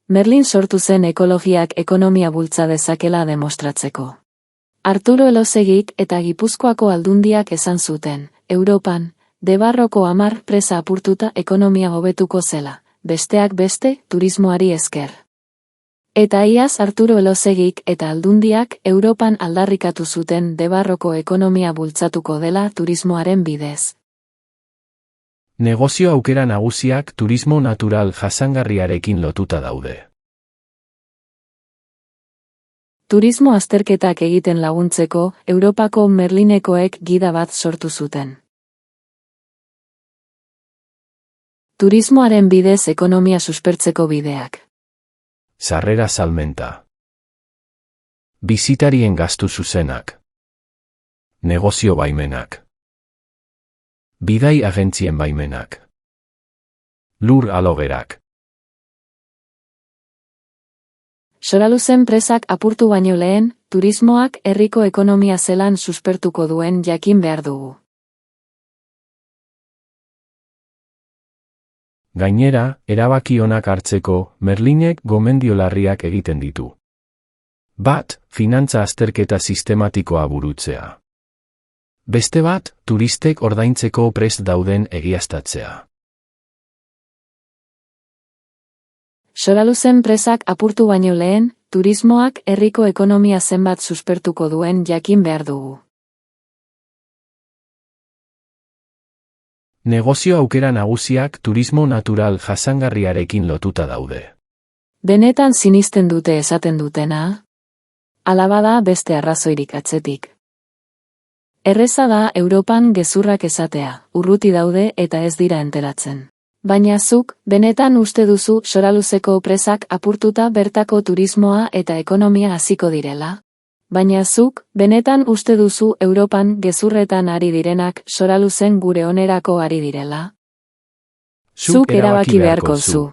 Merlin sortu zen ekologiak ekonomia bultza dezakela demostratzeko. Arturo Elosegik eta Gipuzkoako aldundiak esan zuten, Europan, debarroko 10 presa apurtuta ekonomia hobetuko zela, besteak beste, turismoari esker. Eta iaz Arturo Elosegik eta aldundiak Europan aldarrikatu zuten debarroko ekonomia bultzatuko dela turismoaren bidez. Negozio aukera nagusiak turismo natural jasangarriarekin lotuta daude. Turismo azterketak egiten laguntzeko, Europako Merlinekoek gida bat sortu zuten. Turismoaren bidez ekonomia suspertzeko bideak. Sarrera salmenta. Bisitarien gastu zuzenak. Negozio baimenak. Bidai agentzien baimenak. Lur alogerak. Soraluzen presak apurtu baino lehen, turismoak herriko ekonomia zelan suspertuko duen jakin behar dugu. Gainera, erabaki onak hartzeko, Merlinek gomendio larriak egiten ditu. Bat, finantza azterketa sistematikoa burutzea. Beste bat, turistek ordaintzeko prest dauden egiaztatzea. Soraluzen presak apurtu baino lehen, turismoak herriko ekonomia zenbat suspertuko duen jakin behar dugu. Negozio aukera nagusiak turismo natural jasangarriarekin lotuta daude. Benetan sinisten dute esaten dutena? Ala bada beste arrazoirik atzetik. Erreza da Europan gezurrak esatea, urruti daude eta ez dira enteratzen. Baina zuk, benetan uste duzu Soraluzeko presak apurtuta bertako turismoa eta ekonomia hasiko direla? Baina zuk, benetan uste duzu Europan gezurretan ari direnak Soraluzen gure onerako ari direla? Zuk erabaki beharko zu.